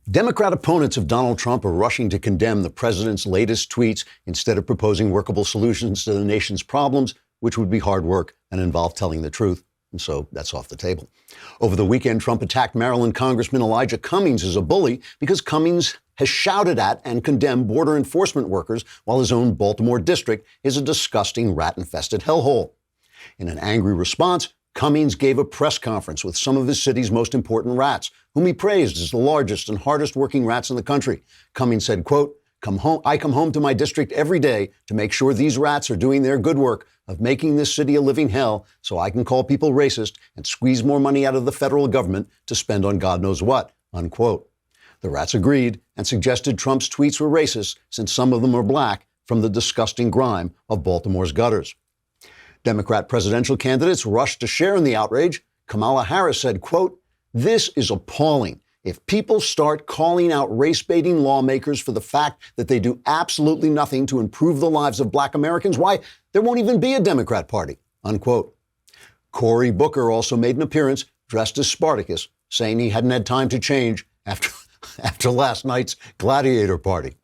Democrat opponents of Donald Trump are rushing to condemn the president's latest tweets instead of proposing workable solutions to the nation's problems, which would be hard work and involve telling the truth. And so that's off the table. Over the weekend, Trump attacked Maryland Congressman Elijah Cummings as a bully because Cummings has shouted at and condemned border enforcement workers while his own Baltimore district is a disgusting rat-infested hellhole. In an angry response, Cummings gave a press conference with some of his city's most important rats, whom he praised as the largest and hardest working rats in the country. Cummings said, quote, I come home to my district every day to make sure these rats are doing their good work of making this city a living hell so I can call people racist and squeeze more money out of the federal government to spend on God knows what, unquote. The rats agreed and suggested Trump's tweets were racist since some of them are black from the disgusting grime of Baltimore's gutters. Democrat presidential candidates rushed to share in the outrage. Kamala Harris said, quote, this is appalling. If people start calling out race-baiting lawmakers for the fact that they do absolutely nothing to improve the lives of black Americans, why, there won't even be a Democrat Party, unquote. Cory Booker also made an appearance dressed as Spartacus, saying he hadn't had time to change after last night's gladiator party.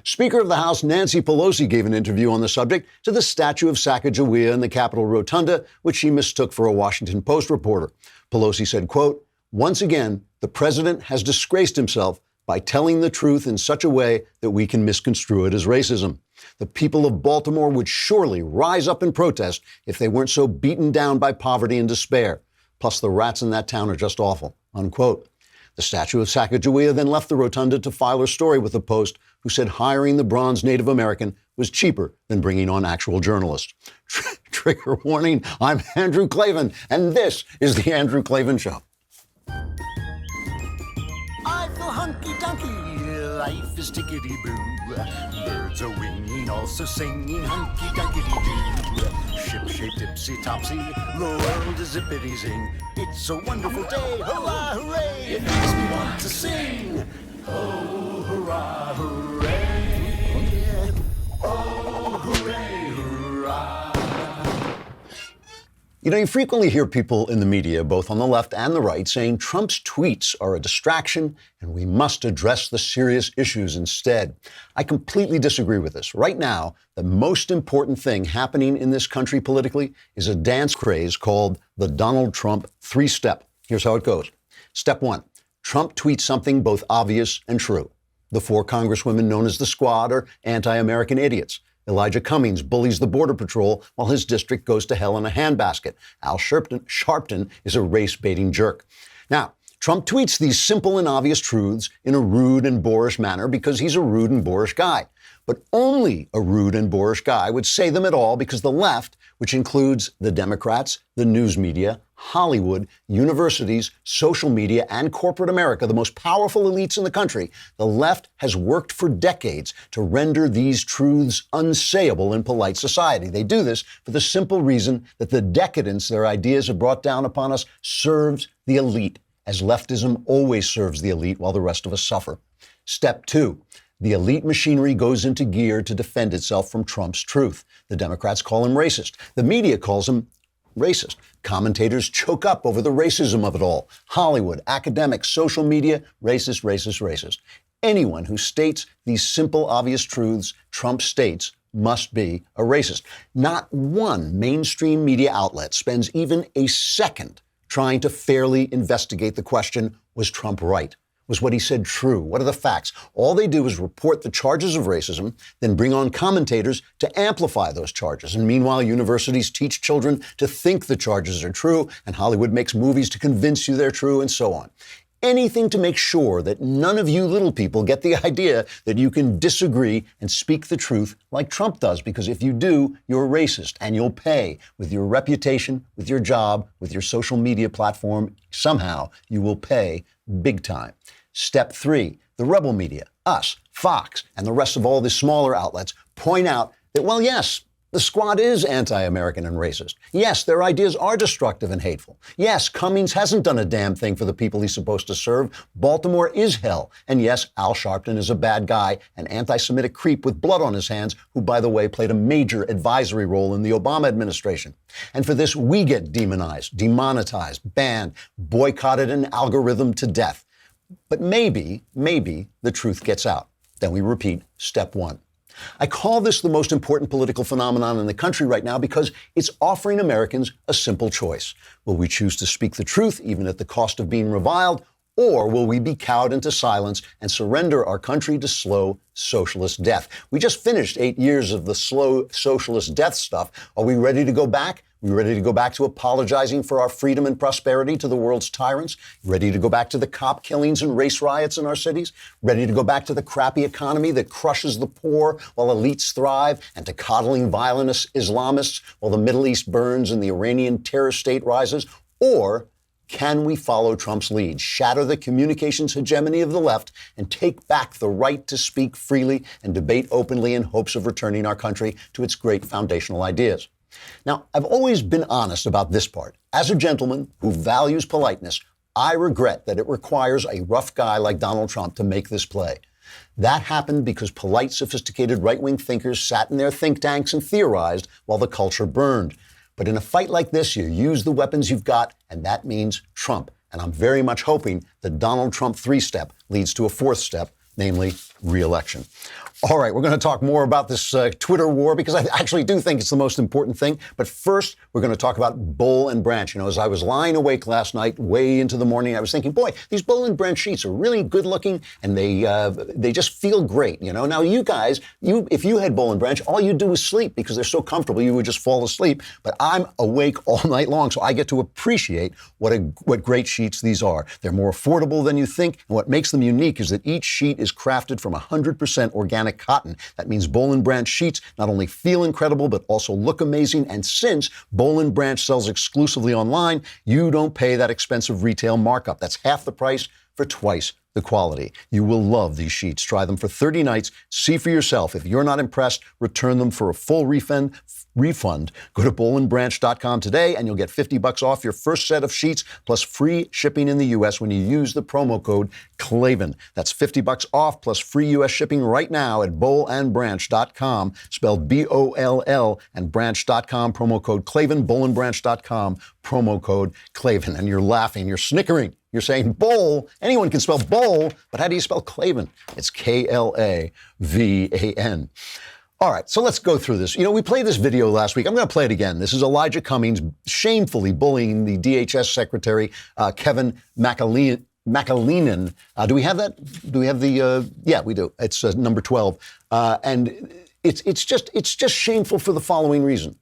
Speaker of the House Nancy Pelosi gave an interview on the subject to the statue of Sacagawea in the Capitol Rotunda, which she mistook for a Washington Post reporter. Pelosi said, quote, once again, the president has disgraced himself by telling the truth in such a way that we can misconstrue it as racism. The people of Baltimore would surely rise up in protest if they weren't so beaten down by poverty and despair. Plus, the rats in that town are just awful, unquote. The statue of Sacagawea then left the rotunda to file her story with the Post, who said hiring the bronze Native American was cheaper than bringing on actual journalists. Trigger warning, I'm Andrew Klavan, and this is The Andrew Klavan Show. I feel hunky-dunky, life is tickety-boo. Birds are winging, also singing hunky-dunky-doo. Ship-shaped, ipsy-topsy, the world is zippity-zing. It's a wonderful day, hurrah, hooray! It makes me want to sing. Oh, hurrah, hooray! Oh, hooray, hurrah! You know, you frequently hear people in the media, both on the left and the right, saying Trump's tweets are a distraction and we must address the serious issues instead. I completely disagree with this. Right now, the most important thing happening in this country politically is a dance craze called the Donald Trump three-step. Here's how it goes. Step one, Trump tweets something both obvious and true. The four congresswomen known as the Squad are anti-American idiots. Elijah Cummings bullies the Border Patrol while his district goes to hell in a handbasket. Al Sharpton is a race-baiting jerk. Now, Trump tweets these simple and obvious truths in a rude and boorish manner because he's a rude and boorish guy. But only a rude and boorish guy would say them at all because the left, which includes the Democrats, the news media, Hollywood, universities, social media, and corporate America, the most powerful elites in the country, the left has worked for decades to render these truths unsayable in polite society. They do this for the simple reason that the decadence their ideas have brought down upon us serves the elite, as leftism always serves the elite while the rest of us suffer. Step two. The elite machinery goes into gear to defend itself from Trump's truth. The Democrats call him racist. The media calls him racist. Commentators choke up over the racism of it all. Hollywood, academics, social media, racist, racist, racist. Anyone who states these simple, obvious truths Trump states must be a racist. Not one mainstream media outlet spends even a second trying to fairly investigate the question, was Trump right? Was what he said true? What are the facts? All they do is report the charges of racism, then bring on commentators to amplify those charges. And meanwhile, universities teach children to think the charges are true, and Hollywood makes movies to convince you they're true, and so on. Anything to make sure that none of you little people get the idea that you can disagree and speak the truth like Trump does, because if you do, you're racist, and you'll pay with your reputation, with your job, with your social media platform. Somehow, you will pay big time. Step three, the rebel media, us, Fox, and the rest of all the smaller outlets point out that, well, yes, the Squad is anti-American and racist. Yes, their ideas are destructive and hateful. Yes, Cummings hasn't done a damn thing for the people he's supposed to serve. Baltimore is hell. And yes, Al Sharpton is a bad guy, an anti-Semitic creep with blood on his hands, who, by the way, played a major advisory role in the Obama administration. And for this, we get demonized, demonetized, banned, boycotted, and algorithmed to death. But maybe the truth gets out. Then we repeat step one. I call this the most important political phenomenon in the country right now because it's offering Americans a simple choice. Will we choose to speak the truth, even at the cost of being reviled, or will we be cowed into silence and surrender our country to slow socialist death? We just finished 8 years of the slow socialist death stuff. Are we ready to go back? We ready to go back to apologizing for our freedom and prosperity to the world's tyrants? Ready to go back to the cop killings and race riots in our cities? Ready to go back to the crappy economy that crushes the poor while elites thrive, and to coddling violent Islamists while the Middle East burns and the Iranian terror state rises? Or can we follow Trump's lead, shatter the communications hegemony of the left, and take back the right to speak freely and debate openly in hopes of returning our country to its great foundational ideas? Now, I've always been honest about this part. As a gentleman who values politeness, I regret that it requires a rough guy like Donald Trump to make this play. That happened because polite, sophisticated right-wing thinkers sat in their think tanks and theorized while the culture burned. But in a fight like this, you use the weapons you've got, and that means Trump. And I'm very much hoping that Donald Trump 3-step leads to a 4th step, namely re-election. All right, we're going to talk more about this Twitter war because I actually do think it's the most important thing. But first, we're going to talk about Boll and Branch. You know, as I was lying awake last night, way into the morning, I was thinking, boy, these Boll and Branch sheets are really good looking, and they just feel great. You know, now you guys, if you had Boll and Branch, all you do is sleep because they're so comfortable. You would just fall asleep. But I'm awake all night long, so I get to appreciate what great sheets these are. They're more affordable than you think, and what makes them unique is that each sheet is crafted from 100% organic cotton. That means Boll and Branch sheets not only feel incredible, but also look amazing. And since Boll and Branch sells exclusively online, you don't pay that expensive retail markup. That's half the price for twice the quality. You will love these sheets. Try them for 30 nights. See for yourself. If you're not impressed, return them for a full refund. Go to bollandbranch.com today and you'll get $50 off your first set of sheets plus free shipping in the U.S. when you use the promo code Klavan. That's $50 off plus free U.S. shipping right now at bollandbranch.com, spelled B-O-L-L, and branch.com, promo code Klavan, bollandbranch.com, promo code Klavan. And you're laughing, you're snickering. You're saying Boll. Anyone can spell Boll, but how do you spell Klavan? It's K-L-A-V-A-N. All right, so let's go through this. You know, we played this video last week. I'm going to play it again. This is Elijah Cummings shamefully bullying the DHS Secretary, Kevin McAleenan. Do we have that? Do we have the? Yeah, we do. It's number 12. And it's just shameful for the following reason.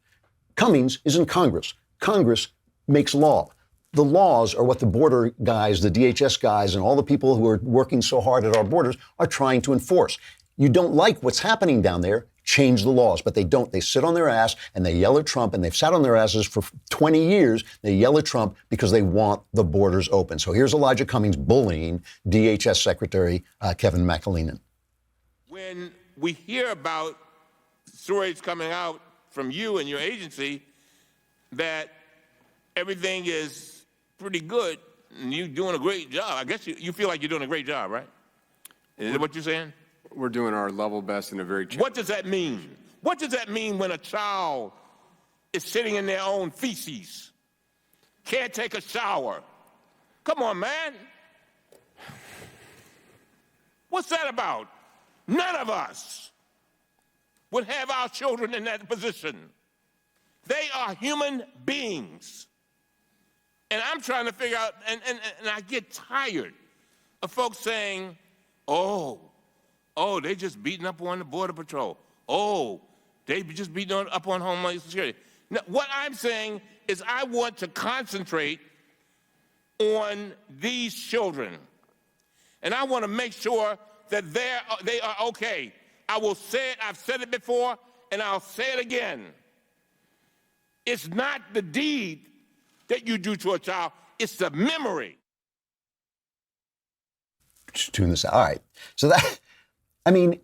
Cummings is in Congress. Congress makes law. The laws are what the border guys, the DHS guys, and all the people who are working so hard at our borders are trying to enforce. You don't like what's happening down there, change the laws. But they don't. They sit on their ass and they yell at Trump, and they've sat on their asses for 20 years. They yell at Trump because they want the borders open. So here's Elijah Cummings bullying DHS Secretary Kevin McAleenan. When we hear about stories coming out from you and your agency that everything is pretty good and you're doing a great job, I guess you feel like you're doing a great job, right? Is that what you're saying? We're doing our level best in a very... What does that mean? What does that mean when a child is sitting in their own feces, can't take a shower? Come on, man. What's that about? None of us would have our children in that position. They are human beings. And I'm trying to figure out, and I get tired of folks saying, oh, they just beating up on the Border Patrol. Oh, they just beating up on Homeland Security. Now, what I'm saying is I want to concentrate on these children. And I want to make sure that they are okay. I will say it, I've said it before, and I'll say it again. It's not the deed that you do to a child, it's the memory. Just tune this out. All right. So that, I mean,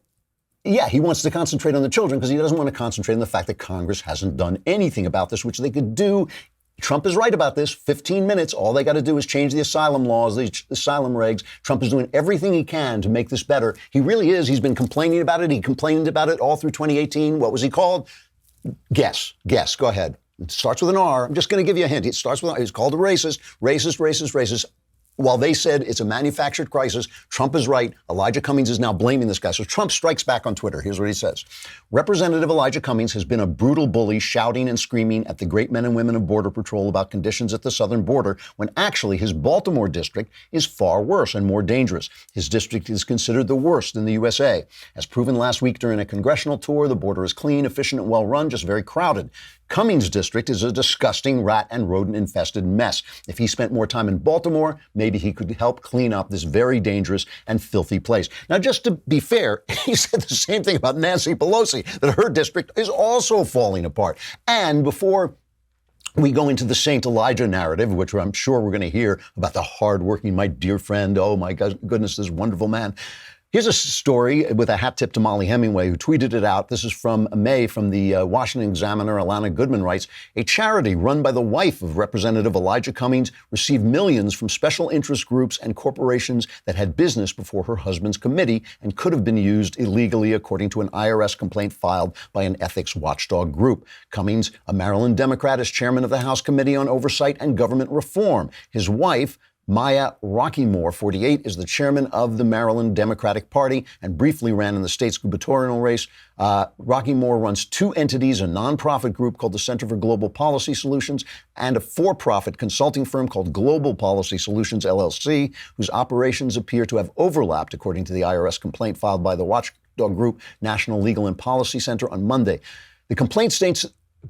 yeah, he wants to concentrate on the children because he doesn't want to concentrate on the fact that Congress hasn't done anything about this, which they could do. Trump is right about this. 15 minutes. All they got to do is change the asylum laws, the asylum regs. Trump is doing everything he can to make this better. He really is. He's been complaining about it. He complained about it all through 2018. What was he called? Guess. Go ahead. It starts with an R. I'm just going to give you a hint. It starts with an R. He's called a racist. Racist. While they said it's a manufactured crisis, Trump is right. Elijah Cummings is now blaming this guy. So Trump strikes back on Twitter. Here's what he says. Representative Elijah Cummings has been a brutal bully, shouting and screaming at the great men and women of Border Patrol about conditions at the southern border, when actually his Baltimore district is far worse and more dangerous. His district is considered the worst in the USA. As proven last week during a congressional tour, the border is clean, efficient, and well-run, just very crowded. Cummings' district is a disgusting rat and rodent-infested mess. If he spent more time in Baltimore, maybe he could help clean up this very dangerous and filthy place. Now, just to be fair, he said the same thing about Nancy Pelosi, that her district is also falling apart. And before we go into the Saint Elijah narrative, which I'm sure we're going to hear about the hardworking, my dear friend, oh my goodness, this wonderful man. Here's a story with a hat tip to Molly Hemingway, who tweeted it out. This is from May from the Washington Examiner. Alana Goodman writes, a charity run by the wife of Representative Elijah Cummings received millions from special interest groups and corporations that had business before her husband's committee and could have been used illegally, according to an IRS complaint filed by an ethics watchdog group. Cummings, a Maryland Democrat, is chairman of the House Committee on Oversight and Government Reform. His wife, Maya Rockeymoore, 48, is the chairman of the Maryland Democratic Party and briefly ran in the state's gubernatorial race. Rockeymoore runs two entities, a nonprofit group called the Center for Global Policy Solutions and a for-profit consulting firm called Global Policy Solutions, LLC, whose operations appear to have overlapped, according to the IRS complaint filed by the watchdog group National Legal and Policy Center on Monday. The complaint states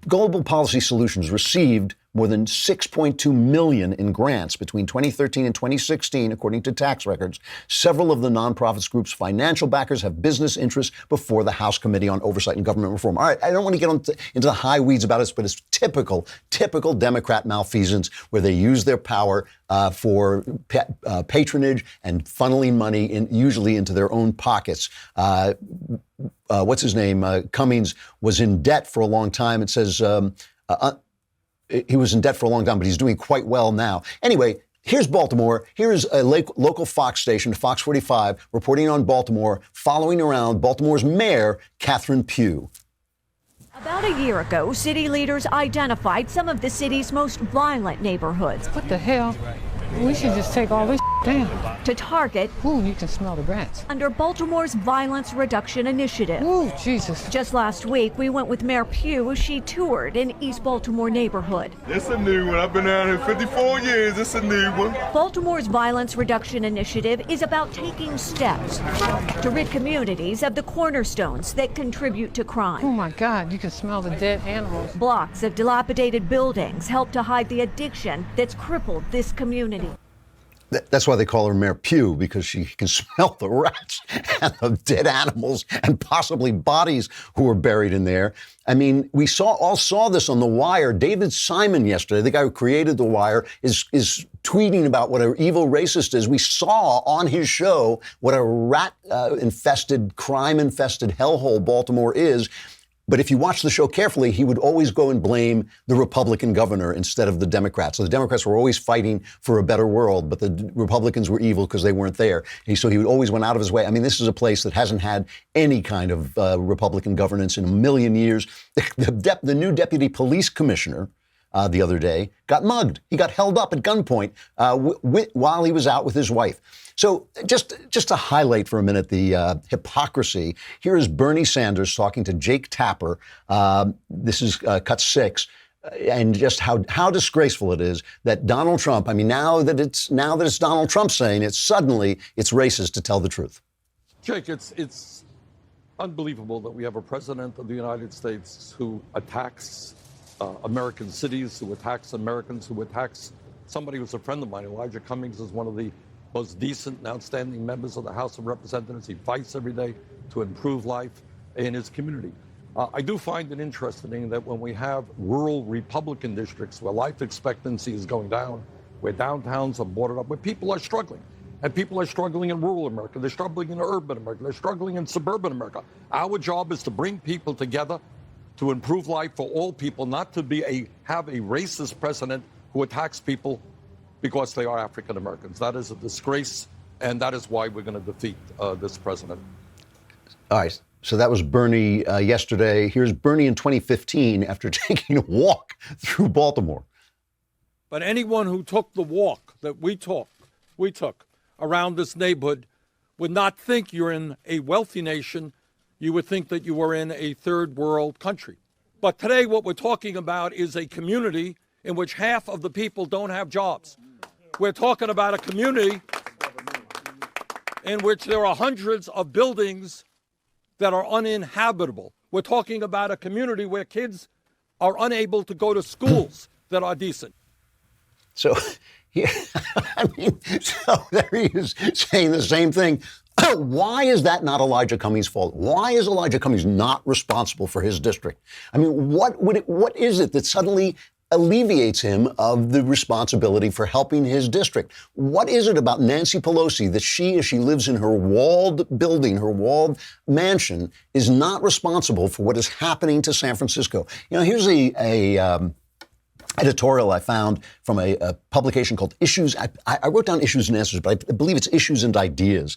Global Policy Solutions received more than $6.2 million in grants between 2013 and 2016, according to tax records. Several of the nonprofits group's financial backers have business interests before the House Committee on Oversight and Government Reform. All right, I don't want to get into the high weeds about this, but it's typical Democrat malfeasance where they use their power for patronage and funneling money usually into their own pockets. What's his name? Cummings was in debt for a long time. It says he was in debt for a long time, but he's doing quite well now. Anyway, here's Baltimore. Here's a local Fox station, Fox 45, reporting on Baltimore, following around Baltimore's mayor, Catherine Pugh. About a year ago, city leaders identified some of the city's most violent neighborhoods. What the hell? We should just take all this down. To target. Ooh, you can smell the rats. Under Baltimore's Violence Reduction Initiative. Ooh, Jesus. Just last week, we went with Mayor Pugh as she toured an East Baltimore neighborhood. It's a new one. I've been down here 54 years. It's a new one. Baltimore's Violence Reduction Initiative is about taking steps to rid communities of the cornerstones that contribute to crime. Oh my God, you can smell the dead animals. Blocks of dilapidated buildings help to hide the addiction that's crippled this community. That's why they call her Mayor Pugh, because she can smell the rats and the dead animals and possibly bodies who are buried in there. I mean, we all saw this on The Wire. David Simon yesterday, the guy who created The Wire, is tweeting about what an evil racist is. We saw on his show what a rat-infested, crime-infested hellhole Baltimore is. But if you watch the show carefully, he would always go and blame the Republican governor instead of the Democrats. So the Democrats were always fighting for a better world, but the Republicans were evil because they weren't there. And so he would always went out of his way. I mean, this is a place that hasn't had any kind of Republican governance in a million years. The new deputy police commissioner the other day got mugged. He got held up at gunpoint while he was out with his wife. So just to highlight for a minute the hypocrisy, here is Bernie Sanders talking to Jake Tapper. This is cut 6. And just how disgraceful it is that Donald Trump, I mean, now that it's Donald Trump saying it, suddenly it's racist to tell the truth. Jake, it's unbelievable that we have a president of the United States who attacks American cities, who attacks Americans, who attacks somebody who's a friend of mine. Elijah Cummings is one of the most decent and outstanding members of the House of Representatives. He fights every day to improve life in his community. I do find it interesting that when we have rural Republican districts where life expectancy is going down, where downtowns are boarded up, where people are struggling, and people are struggling in rural America, they're struggling in urban America, they're struggling in suburban America. Our job is to bring people together to improve life for all people, not to have a racist president who attacks people because they are African Americans. That is a disgrace, and that is why we're going to defeat this president. All right. So that was Bernie yesterday. Here's Bernie in 2015 after taking a walk through Baltimore. But anyone who took the walk that we took we took around this neighborhood would not think you're in a wealthy nation. You would think that you were in a third world country. But today what we're talking about is a community in which half of the people don't have jobs. We're talking about a community in which there are hundreds of buildings that are uninhabitable. We're talking about a community where kids are unable to go to schools that are decent. So, yeah, so there he is saying the same thing. Why is that not Elijah Cummings' fault? Why is Elijah Cummings not responsible for his district? I mean, what is it that suddenly alleviates him of the responsibility for helping his district? What is it about Nancy Pelosi that she, as she lives in her walled building, her walled mansion, is not responsible for what is happening to San Francisco? You know, here's a editorial I found from a publication called Issues. I wrote down Issues and Answers, but I believe it's Issues and Ideas.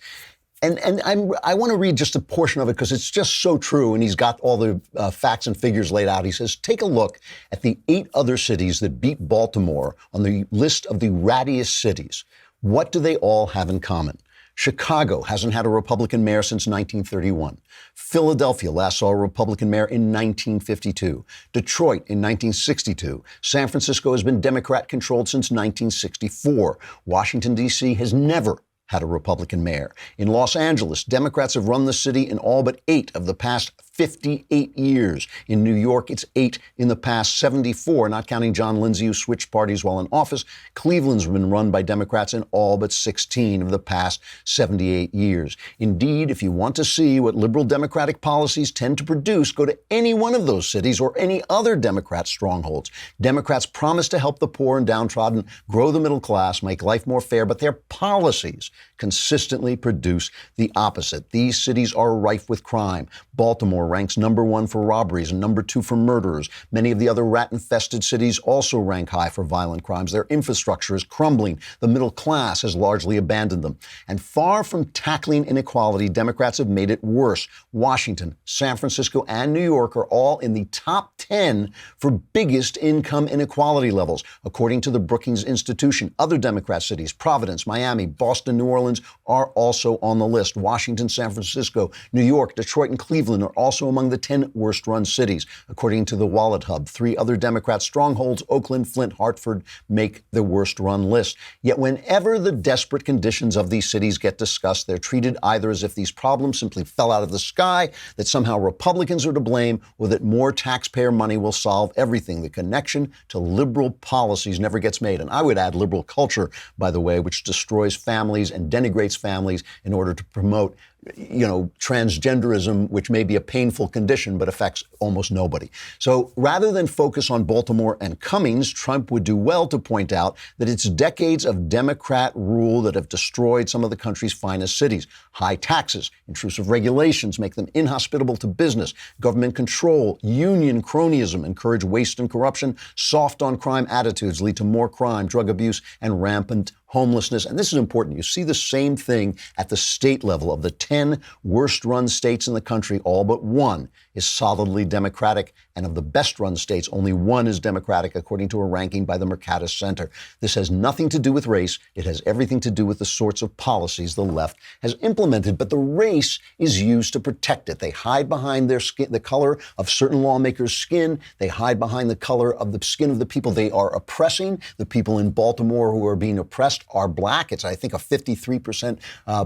And I want to read just a portion of it because it's just so true, and he's got all the facts and figures laid out. He says, take a look at the 8 other cities that beat Baltimore on the list of the rattiest cities. What do they all have in common? Chicago hasn't had a Republican mayor since 1931. Philadelphia last saw a Republican mayor in 1952. Detroit in 1962. San Francisco has been Democrat-controlled since 1964. Washington, D.C. has never had a Republican mayor. In Los Angeles, Democrats have run the city in all but 8 of the past 58 years. In New York, it's 8 in the past 74, not counting John Lindsay, who switched parties while in office. Cleveland's been run by Democrats in all but 16 of the past 78 years. Indeed, if you want to see what liberal Democratic policies tend to produce, go to any one of those cities or any other Democrat strongholds. Democrats promise to help the poor and downtrodden, grow the middle class, make life more fair, but their policies consistently produce the opposite. These cities are rife with crime. Baltimore ranks number 1 for robberies and number 2 for murderers. Many of the other rat-infested cities also rank high for violent crimes. Their infrastructure is crumbling. The middle class has largely abandoned them. And far from tackling inequality, Democrats have made it worse. Washington, San Francisco, and New York are all in the top 10 for biggest income inequality levels. According to the Brookings Institution, other Democrat cities, Providence, Miami, Boston, New Orleans, are also on the list. Washington, San Francisco, New York, Detroit, and Cleveland are also among the 10 worst-run cities. According to the Wallet Hub, 3 other Democrat strongholds, Oakland, Flint, Hartford, make the worst-run list. Yet whenever the desperate conditions of these cities get discussed, they're treated either as if these problems simply fell out of the sky, that somehow Republicans are to blame, or that more taxpayer money will solve everything. The connection to liberal policies never gets made. And I would add liberal culture, by the way, which destroys families and denigrates families in order to promote transgenderism, which may be a painful condition, but affects almost nobody. So rather than focus on Baltimore and Cummings, Trump would do well to point out that it's decades of Democrat rule that have destroyed some of the country's finest cities. High taxes, intrusive regulations make them inhospitable to business. Government control, union cronyism encourage waste and corruption. Soft on crime attitudes lead to more crime, drug abuse, and rampant homelessness. And this is important. You see the same thing at the state level. Of the 10 worst-run states in the country, all but 1 is solidly Democratic. And of the best-run states, only 1 is Democratic, according to a ranking by the Mercatus Center. This has nothing to do with race. It has everything to do with the sorts of policies the left has implemented. But the race is used to protect it. They hide behind their skin, the color of certain lawmakers' skin. They hide behind the color of the skin of the people they are oppressing. The people in Baltimore who are being oppressed are black. It's, I think, a 53%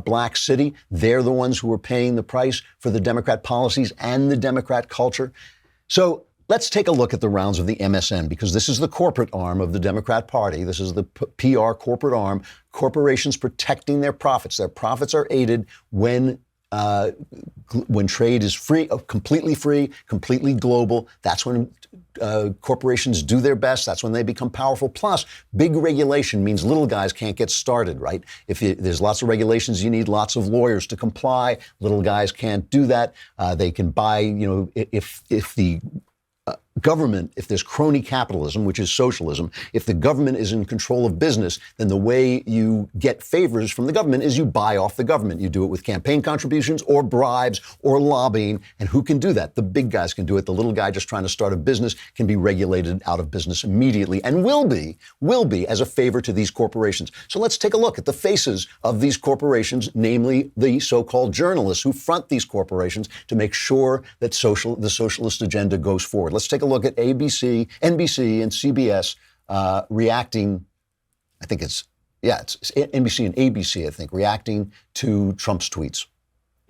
black city. They're the ones who are paying the price for the Democrat policies and the Democrat culture. So let's take a look at the rounds of the MSN, because this is the corporate arm of the Democrat Party. This is the PR corporate arm. Corporations protecting their profits. Their profits are aided when trade is free, completely global. That's when corporations do their best. That's when they become powerful. Plus, big regulation means little guys can't get started, right? There's lots of regulations, you need lots of lawyers to comply. Little guys can't do that. They can buy, if the government, if there's crony capitalism, which is socialism, if the government is in control of business, then the way you get favors from the government is you buy off the government. You do it with campaign contributions or bribes or lobbying. And who can do that? The big guys can do it. The little guy just trying to start a business can be regulated out of business immediately and will be as a favor to these corporations. So let's take a look at the faces of these corporations, namely the so-called journalists who front these corporations to make sure that the socialist agenda goes forward. Let's take a look at ABC, NBC, and CBS reacting. I think it's NBC and ABC, I think, reacting to Trump's tweets.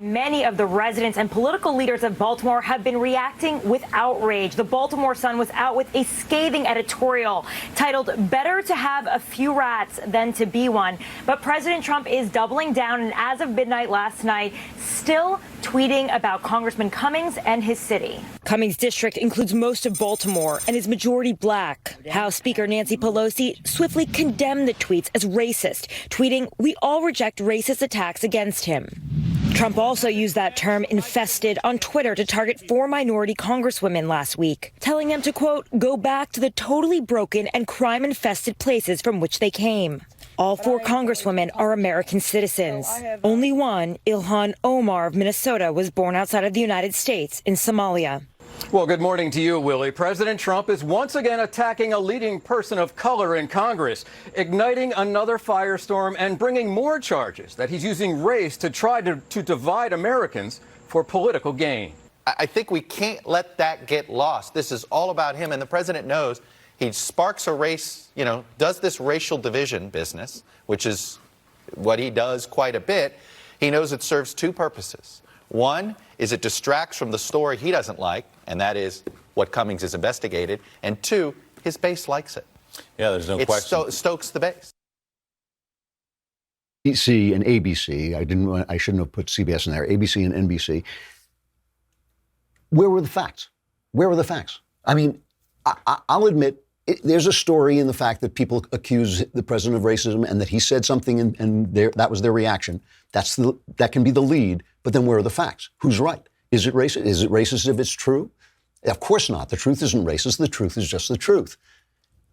Many of the residents and political leaders of Baltimore have been reacting with outrage. The Baltimore Sun was out with a scathing editorial titled, "Better to have a few rats than to be one." But President Trump is doubling down, and as of midnight last night, still tweeting about Congressman Cummings and his city. Cummings' district includes most of Baltimore and is majority black. House Speaker Nancy Pelosi swiftly condemned the tweets as racist, tweeting, "We all reject racist attacks against him." Trump also used that term infested on Twitter to target 4 minority congresswomen last week, telling them to, quote, "go back to the totally broken and crime-infested places from which they came." All 4 congresswomen are American citizens. Only one, Ilhan Omar of Minnesota, was born outside of the United States in Somalia. Well, good morning to you, Willie. President Trump is once again attacking a leading person of color in Congress, igniting another firestorm and bringing more charges that he's using race to try to divide Americans for political gain. I think we can't let that get lost. This is all about him, and the president knows he sparks a race, does this racial division business, which is what he does quite a bit. He knows it serves 2 purposes. One is it distracts from the story he doesn't like, and that is what Cummings is investigated. And 2, his base likes it. Yeah, there's no question. It stokes the base. ABC and ABC, I shouldn't have put CBS in there, ABC and NBC. Where were the facts? Where were the facts? I mean, I'll admit, there's a story in the fact that people accuse the president of racism and that he said something and that was their reaction. That can be the lead, but then where are the facts? Who's right? Is it racist? Is it racist if it's true? Of course not. The truth isn't racist. The truth is just the truth.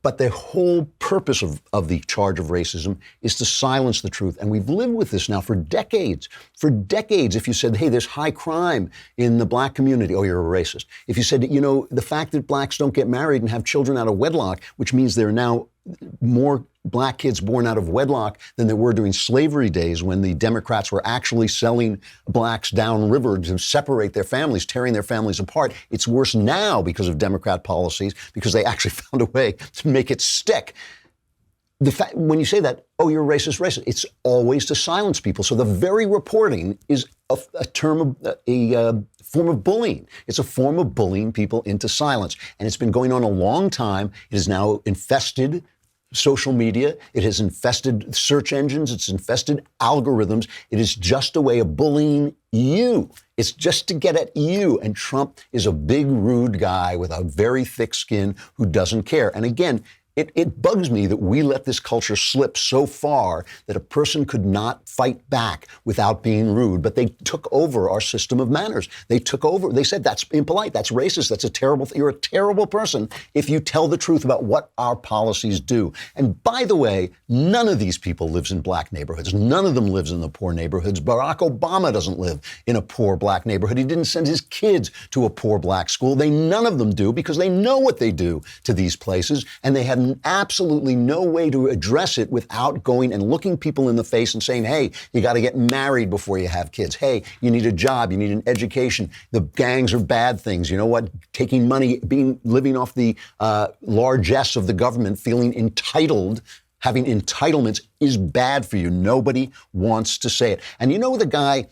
But the whole purpose of the charge of racism is to silence the truth. And we've lived with this now for decades. For decades, if you said, hey, there's high crime in the black community, oh, you're a racist. If you said, the fact that blacks don't get married and have children out of wedlock, which means there are now more black kids born out of wedlock than there were during slavery days when the Democrats were actually selling blacks downriver to separate their families, tearing their families apart. It's worse now because of Democrat policies, because they actually found a way to make it stick. When you say that, oh, you're racist, it's always to silence people. So the very reporting is a form of bullying. It's a form of bullying people into silence. And it's been going on a long time. It is now infested social media. It has infested search engines. It's infested algorithms. It is just a way of bullying you. It's just to get at you. And Trump is a big, rude guy with a very thick skin who doesn't care. And again, it bugs me that we let this culture slip so far that a person could not fight back without being rude. But they took over our system of manners. They took over. They said, that's impolite. That's racist. That's a terrible thing. You're a terrible person if you tell the truth about what our policies do. And by the way, none of these people lives in black neighborhoods. None of them lives in the poor neighborhoods. Barack Obama doesn't live in a poor black neighborhood. He didn't send his kids to a poor black school. None of them do, because they know what they do to these places, and they have absolutely no way to address it without going and looking people in the face and saying, hey, you got to get married before you have kids. Hey, you need a job. You need an education. The gangs are bad things. You know what? Taking money, living off the largesse of the government, feeling entitled, having entitlements is bad for you. Nobody wants to say it. And the guy...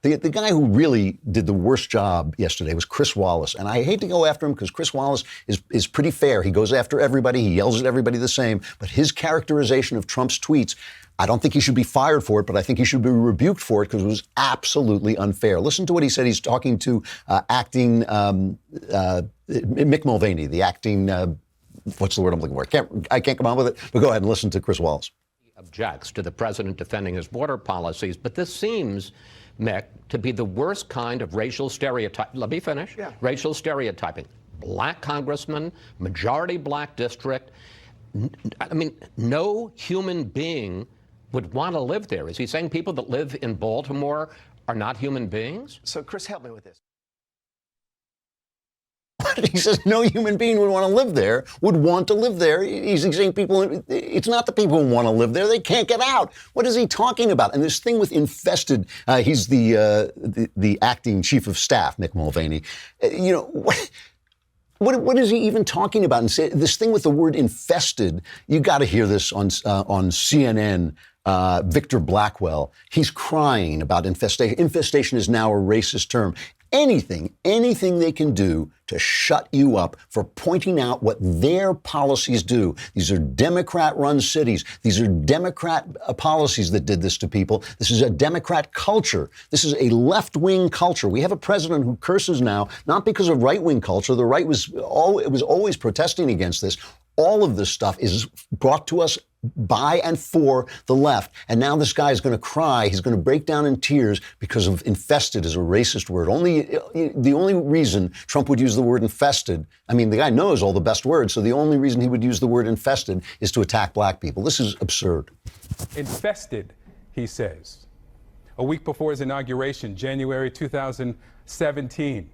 The guy who really did the worst job yesterday was Chris Wallace. And I hate to go after him because Chris Wallace is pretty fair. He goes after everybody. He yells at everybody the same. But his characterization of Trump's tweets, I don't think he should be fired for it, but I think he should be rebuked for it because it was absolutely unfair. Listen to what he said. He's talking to acting Mick Mulvaney, the acting, what's the word I'm looking for? I can't come on with it, but go ahead and listen to Chris Wallace. Objects to the president defending his border policies, but this seems, Mick, to be the worst kind of racial stereotype. Let me finish. Yeah. Racial stereotyping. black congressman, majority black district. I mean, no human being would want to live there. Is he saying people that live in Baltimore are not human beings? So, Chris, help me with this. He says no human being would want to live there, would want to live there. He's saying people, it's not the people who want to live there. They can't get out. What is he talking about? And this thing with infested, he's the acting chief of staff, Mick Mulvaney. You know, what is he even talking about? And say, this thing with the word infested, you got to hear this on CNN. Victor Blackwell, he's crying about infestation. Infestation is now a racist term. Anything they can do to shut you up for pointing out what their policies do. These are Democrat-run cities. These are Democrat policies that did this to people. This is a Democrat culture. This is a left-wing culture. We have a president who curses now, not because of right-wing culture. The right was always protesting against this. All of this stuff is brought to us by and for the left. And now this guy is going to cry. He's going to break down in tears because of infested is a racist word. The only reason Trump would use the word infested, I mean, the guy knows all the best words, so the only reason he would use the word infested is to attack black people. This is absurd. Infested, he says. A week before his inauguration, January 2017.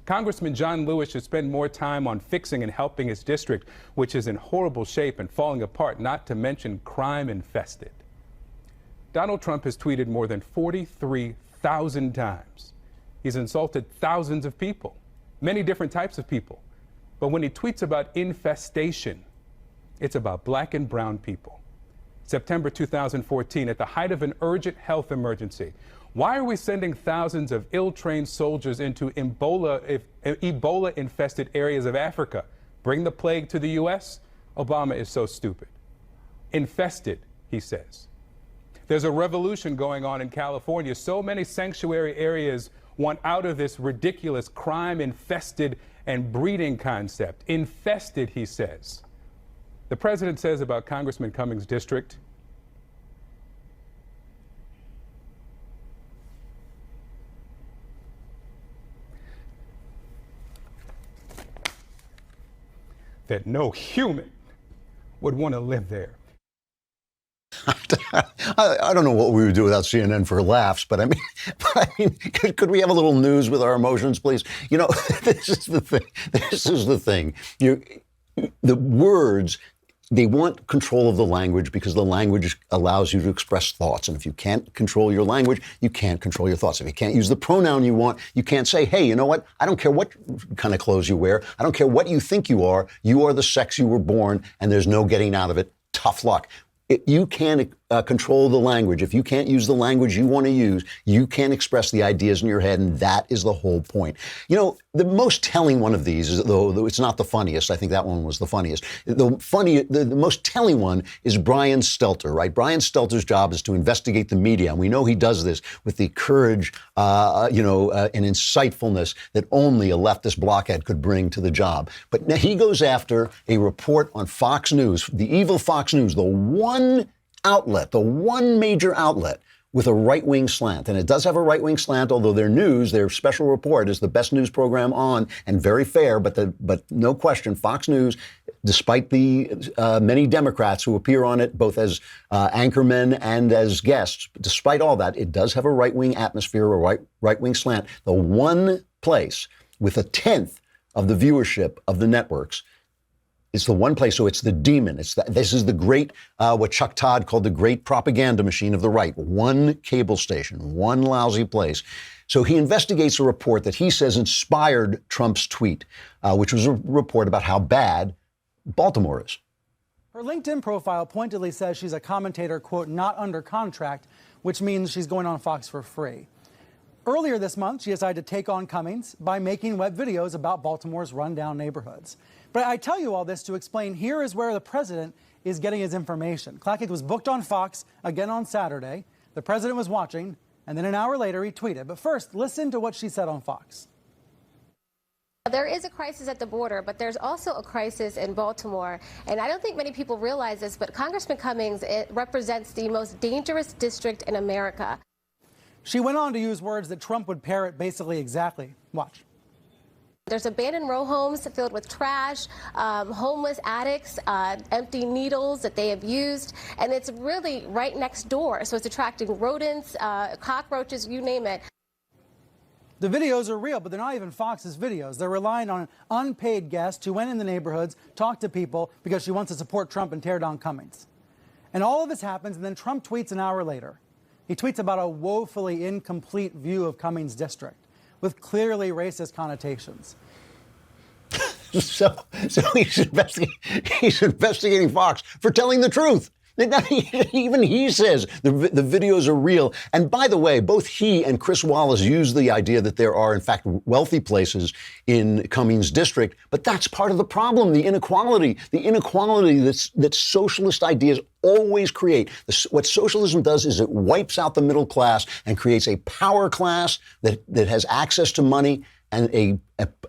Congressman John Lewis should spend more time on fixing and helping his district, which is in horrible shape and falling apart, not to mention crime infested. Donald Trump has tweeted more than 43,000 times. He's insulted thousands of people, many different types of people. But when he tweets about infestation, it's about black and brown people. September 2014, at the height of an urgent health emergency, why are we sending thousands of ill-trained soldiers into Ebola-infested areas of Africa? Bring the plague to the U.S.? Obama is so stupid. Infested, he says. There's a revolution going on in California. So many sanctuary areas want out of this ridiculous crime-infested and breeding concept. Infested, he says. The president says about Congressman Cummings' district, that no human would want to live there. I don't know what we would do without CNN for laughs, but I mean, could we have a little news with our emotions, please? You know, this is the thing. This is the thing. The words, they want control of the language because the language allows you to express thoughts. And if you can't control your language, you can't control your thoughts. If you can't use the pronoun you want, you can't say, hey, you know what? I don't care what kind of clothes you wear. I don't care what you think you are. You are the sex you were born, and there's no getting out of it. Tough luck. You can't control the language. If you can't use the language you want to use, you can't express the ideas in your head, and that is the whole point. You know, the most telling one of these, is, though it's not the funniest, I think that one was the funniest. The most telling one is Brian Stelter, right? Brian Stelter's job is to investigate the media, and we know he does this with the courage, and insightfulness that only a leftist blockhead could bring to the job. But now he goes after a report on Fox News, the evil Fox News, the one outlet, the one major outlet with a right-wing slant. And it does have a right-wing slant, although their news, their special report is the best news program on and very fair, but no question, Fox News, despite the many Democrats who appear on it, both as anchormen and as guests, despite all that, it does have a right-wing atmosphere, a right-wing slant. The one place with a tenth of the viewership of the networks, it's the one place, so it's the demon. This is the great, what Chuck Todd called the great propaganda machine of the right. One cable station, one lousy place. So he investigates a report that he says inspired Trump's tweet, which was a report about how bad Baltimore is. Her LinkedIn profile pointedly says she's a commentator, quote, not under contract, which means she's going on Fox for free. Earlier this month, she decided to take on Cummings by making web videos about Baltimore's rundown neighborhoods. But I tell you all this to explain here is where the president is getting his information. Clackett was booked on Fox again on Saturday. The president was watching, and then an hour later he tweeted. But first, listen to what she said on Fox. There is a crisis at the border, but there's also a crisis in Baltimore. And I don't think many people realize this, but Congressman Cummings, it represents the most dangerous district in America. She went on to use words that Trump would parrot basically exactly. Watch. There's abandoned row homes filled with trash, homeless addicts, empty needles that they have used, and it's really right next door. So it's attracting rodents, cockroaches, you name it. The videos are real, but they're not even Fox's videos. They're relying on an unpaid guest who went in the neighborhoods, talked to people because she wants to support Trump and tear down Cummings. And all of this happens, and then Trump tweets an hour later. He tweets about a woefully incomplete view of Cummings' district with clearly racist connotations. So he's investigating Fox for telling the truth. Even he says the videos are real. And by the way, both he and Chris Wallace use the idea that there are, in fact, wealthy places in Cummings' district. But that's part of the problem, the inequality that socialist ideas always create. What socialism does is it wipes out the middle class and creates a power class that has access to money and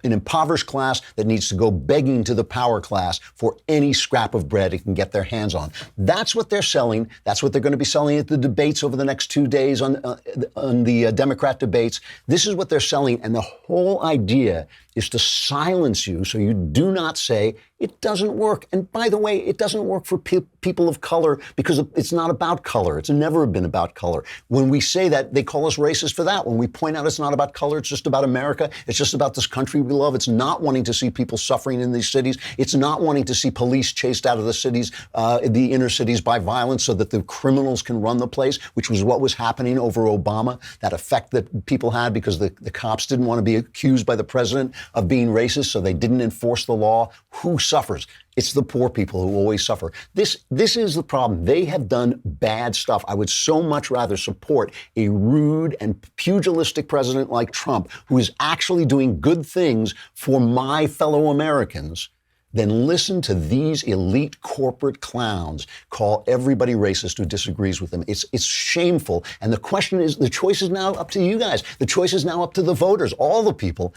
an impoverished class that needs to go begging to the power class for any scrap of bread it can get their hands on. That's what they're selling. That's what they're going to be selling at the debates over the next 2 days on the Democrat debates. This is what they're selling. And the whole idea is to silence you so you do not say it doesn't work. And by the way, it doesn't work for people of color because it's not about color. It's never been about color. When we say that, they call us racist for that. When we point out it's not about color, it's just about America. It's just about this country we love. It's not wanting to see people suffering in these cities. It's not wanting to see police chased out of the cities, the inner cities by violence so that the criminals can run the place, which was what was happening over Obama, that effect that people had because the cops didn't want to be accused by the president of being racist, so they didn't enforce the law. Who suffers? It's the poor people who always suffer. This is the problem. They have done bad stuff. I would so much rather support a rude and pugilistic president like Trump, who is actually doing good things for my fellow Americans, than listen to these elite corporate clowns call everybody racist who disagrees with them. It's shameful. And the question is, the choice is now up to you guys. The choice is now up to the voters, all the people.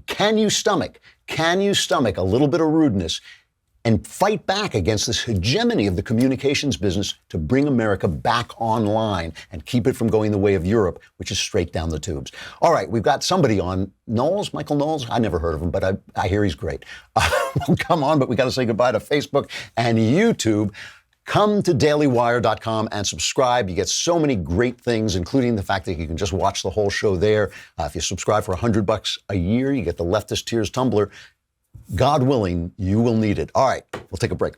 Can you stomach a little bit of rudeness and fight back against this hegemony of the communications business to bring America back online and keep it from going the way of Europe, which is straight down the tubes? All right, we've got somebody on. Michael Knowles? I never heard of him, but I hear he's great. We'll come on, but we got to say goodbye to Facebook and YouTube. Come to dailywire.com and subscribe. You get so many great things, including the fact that you can just watch the whole show there. If you subscribe for $100 a year, you get the Leftist Tears tumbler. God willing, you will need it. All right, we'll take a break.